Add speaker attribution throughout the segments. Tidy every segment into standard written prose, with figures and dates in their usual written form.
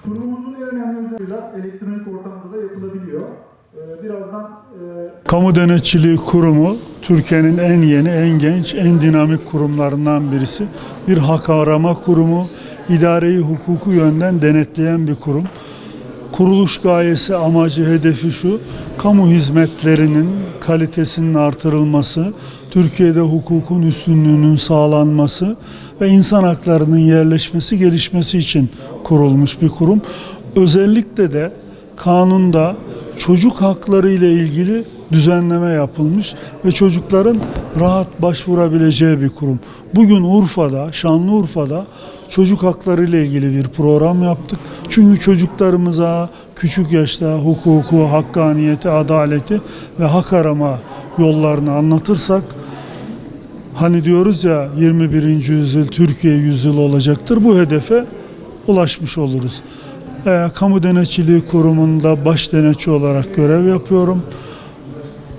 Speaker 1: Kurumumuzun en önemli özelliği elektronik ortamda da yapılabiliyor.
Speaker 2: Kamu Denetçiliği Kurumu Türkiye'nin en yeni, en genç, en dinamik kurumlarından birisi. Bir hak arama kurumu, idareyi hukuku yönden denetleyen bir kurum. Kuruluş gayesi, amacı, hedefi şu: kamu hizmetlerinin kalitesinin artırılması, Türkiye'de hukukun üstünlüğünün sağlanması ve insan haklarının yerleşmesi, gelişmesi için kurulmuş bir kurum. Özellikle de kanunda çocuk hakları ile ilgili düzenleme yapılmış ve çocukların rahat başvurabileceği bir kurum. Bugün Urfa'da, Şanlıurfa'da çocuk hakları ile ilgili bir program yaptık. Çünkü çocuklarımıza küçük yaşta hukuku, hakkaniyeti, adaleti ve hak arama yollarını anlatırsak, hani diyoruz ya 21. yüzyıl Türkiye yüzyılı olacaktır, bu hedefe ulaşmış oluruz. Kamu Denetçiliği Kurumu'nda baş denetçi olarak görev yapıyorum.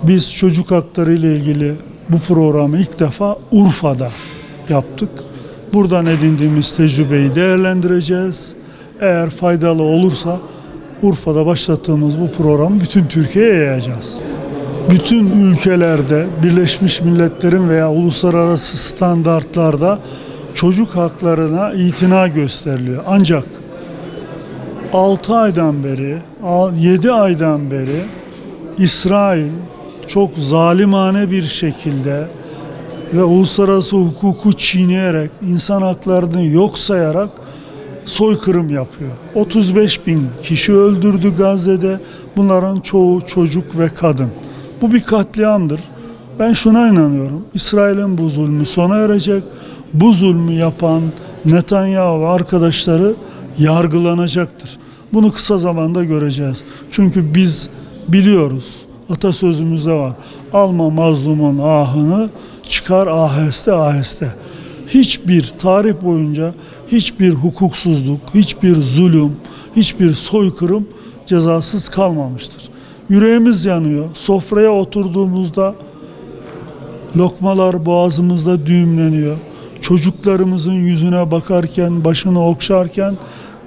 Speaker 2: Biz çocuk hakları ile ilgili bu programı ilk defa Urfa'da yaptık. Buradan edindiğimiz tecrübeyi değerlendireceğiz. Eğer faydalı olursa Urfa'da başlattığımız bu programı bütün Türkiye'ye yayacağız. Bütün ülkelerde, Birleşmiş Milletler'in veya uluslararası standartlarda çocuk haklarına itina gösteriliyor. Ancak 6 aydan beri, 7 aydan beri İsrail çok zalimane bir şekilde ve uluslararası hukuku çiğneyerek, insan haklarını yok sayarak soykırım yapıyor. 35 bin kişi öldürdü Gazze'de. Bunların çoğu çocuk ve kadın. Bu bir katliamdır. Ben şuna inanıyorum: İsrail'in bu zulmü sona erecek. Bu zulmü yapan Netanyahu ve arkadaşları yargılanacaktır. Bunu kısa zamanda göreceğiz. Çünkü biz biliyoruz, atasözümüzde var: alma mazlumun ahını, çıkar aheste aheste. Hiçbir tarih boyunca hiçbir hukuksuzluk, hiçbir zulüm, hiçbir soykırım cezasız kalmamıştır. Yüreğimiz yanıyor. Sofraya oturduğumuzda lokmalar boğazımızda düğümleniyor. Çocuklarımızın yüzüne bakarken, başını okşarken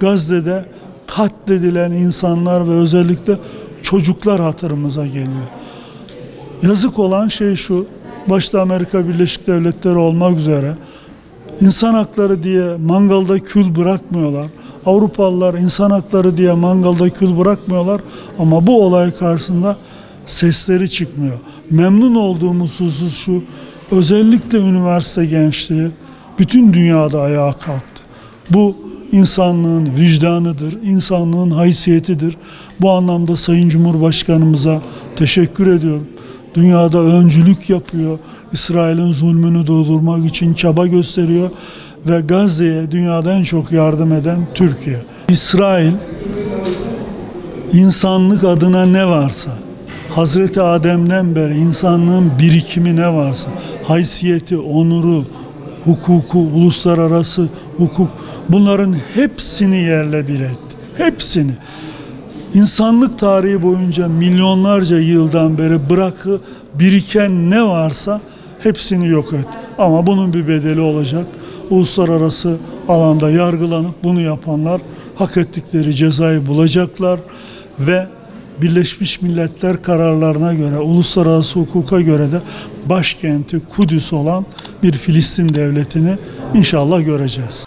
Speaker 2: Gazze'de katledilen insanlar ve özellikle çocuklar hatırımıza geliyor. Yazık olan şey şu: başta Amerika Birleşik Devletleri olmak üzere insan hakları diye mangalda kül bırakmıyorlar. Avrupalılar insan hakları diye mangalda kül bırakmıyorlar ama bu olay karşısında sesleri çıkmıyor. Memnun olduğumuz husus şu: özellikle üniversite gençliği bütün dünyada ayağa kalktı. Bu insanlığın vicdanıdır, insanlığın haysiyetidir. Bu anlamda Sayın Cumhurbaşkanımıza teşekkür ediyorum. Dünyada öncülük yapıyor. İsrail'in zulmünü durdurmak için çaba gösteriyor ve Gazze'ye dünyada en çok yardım eden Türkiye. İsrail, insanlık adına ne varsa, Hazreti Adem'den beri insanlığın birikimi ne varsa, haysiyeti, onuru, hukuku, uluslararası hukuk, bunların hepsini yerle bir etti. Hepsini. İnsanlık tarihi boyunca milyonlarca yıldan beri biriken ne varsa hepsini yok etti. Ama bunun bir bedeli olacak. Uluslararası alanda yargılanıp bunu yapanlar hak ettikleri cezayı bulacaklar ve Birleşmiş Milletler kararlarına göre, uluslararası hukuka göre de başkenti Kudüs olan bir Filistin devletini inşallah göreceğiz.